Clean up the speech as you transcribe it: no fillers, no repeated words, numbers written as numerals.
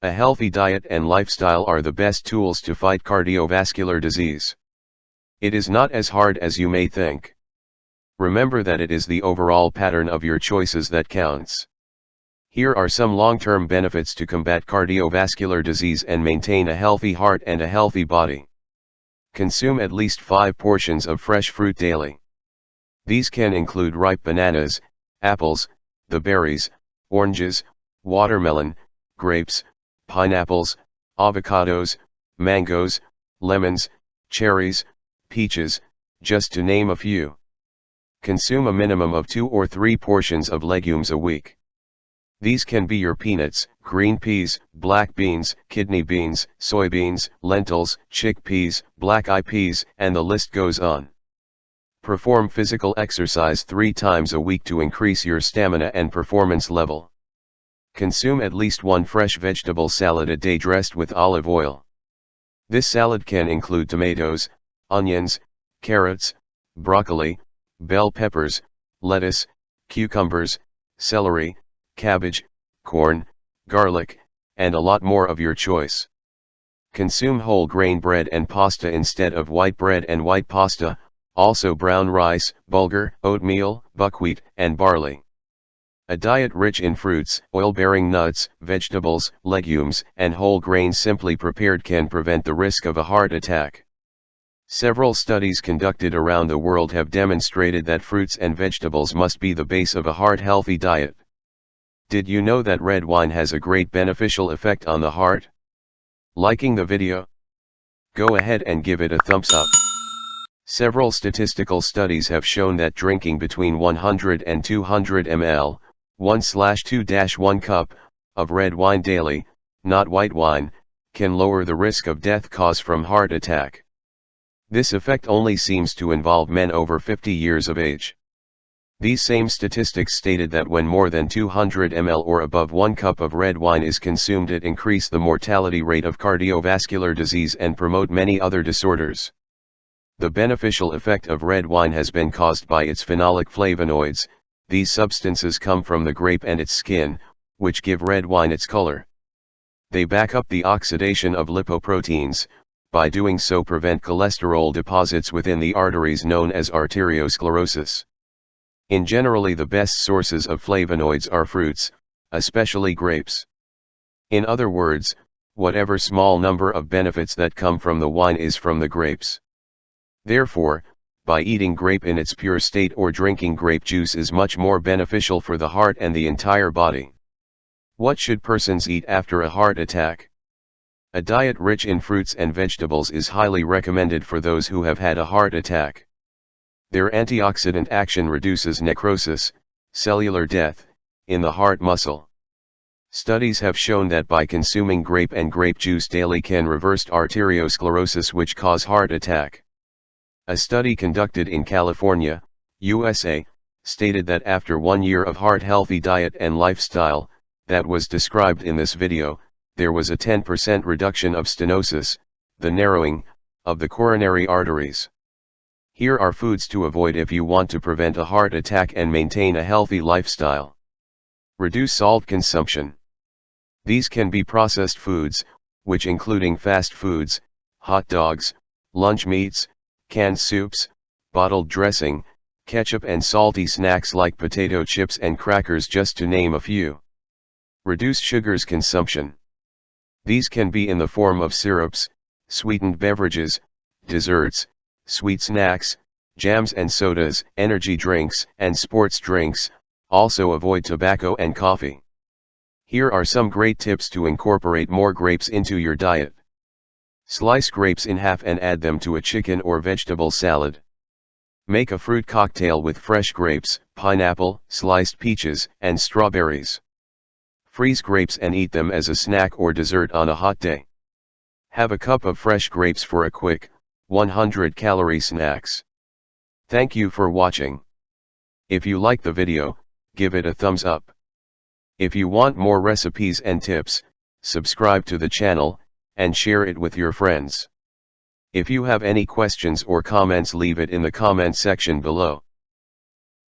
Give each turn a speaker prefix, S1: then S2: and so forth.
S1: A healthy diet and lifestyle are the best tools to fight cardiovascular disease. It is not as hard as you may think. Remember that it is the overall pattern of your choices that counts. Here are some long-term benefits to combat cardiovascular disease and maintain a healthy heart and a healthy body. Consume at least 5 portions of fresh fruit daily. These can include ripe bananas, apples, the berries, oranges, watermelon, grapes, pineapples, avocados, mangoes, lemons, cherries, peaches, just to name a few. Consume a minimum of 2 or 3 portions of legumes a week. These can be your peanuts, green peas, black beans, kidney beans, soybeans, lentils, chickpeas, black-eyed peas, and the list goes on. Perform physical exercise 3 times a week to increase your stamina and performance level. Consume at least 1 fresh vegetable salad a day dressed with olive oil. This salad can include tomatoes, onions, carrots, broccoli, bell peppers, lettuce, cucumbers, celery, cabbage, corn, garlic, and a lot more of your choice. Consume whole grain bread and pasta instead of white bread and white pasta, also brown rice, bulgur, oatmeal, buckwheat, and barley. A diet rich in fruits, oil-bearing nuts, vegetables, legumes, and whole grains simply prepared can prevent the risk of a heart attack. Several studies conducted around the world have demonstrated that fruits and vegetables must be the base of a heart-healthy diet. Did you know that red wine has a great beneficial effect on the heart? Liking the video? Go ahead and give it a thumbs up. Several statistical studies have shown that drinking between 100 and 200 ml, 1/2-1 cup, of red wine daily, not white wine, can lower the risk of death caused from heart attack. This effect only seems to involve men over 50 years of age. These same statistics stated that when more than 200 ml or above 1 cup of red wine is consumed, it increases the mortality rate of cardiovascular disease and promote many other disorders. The beneficial effect of red wine has been caused by its phenolic flavonoids. These substances come from the grape and its skin, which give red wine its color. They back up the oxidation of lipoproteins, by doing so prevent cholesterol deposits within the arteries known as arteriosclerosis. In generally the best sources of flavonoids are fruits, especially grapes. In other words, whatever small number of benefits that come from the wine is from the grapes. Therefore, by eating grape in its pure state or drinking grape juice is much more beneficial for the heart and the entire body. What should persons eat after a heart attack? A diet rich in fruits and vegetables is highly recommended for those who have had a heart attack. Their antioxidant action reduces necrosis, cellular death, in the heart muscle. Studies have shown that by consuming grape and grape juice daily can reverse arteriosclerosis which cause heart attack. A study conducted in California, USA, stated that after 1 year of heart-healthy diet and lifestyle, that was described in this video, there was a 10% reduction of stenosis, the narrowing, of the coronary arteries. Here are foods to avoid if you want to prevent a heart attack and maintain a healthy lifestyle. Reduce salt consumption. These can be processed foods, which including fast foods, hot dogs, lunch meats, canned soups, bottled dressing, ketchup and salty snacks like potato chips and crackers just to name a few. Reduce sugars consumption. These can be in the form of syrups, sweetened beverages, desserts, sweet snacks, jams and sodas, energy drinks and sports drinks. Also avoid tobacco and coffee. Here are some great tips to incorporate more grapes into your diet. Slice grapes in half and add them to a chicken or vegetable salad. Make a fruit cocktail with fresh grapes, pineapple, sliced peaches, and strawberries. Freeze grapes and eat them as a snack or dessert on a hot day. Have a cup of fresh grapes for a quick, 100-calorie snacks. Thank you for watching. If you like the video, give it a thumbs up. If you want more recipes and tips, subscribe to the channel, and share it with your friends. If you have any questions or comments, leave it in the comment section below.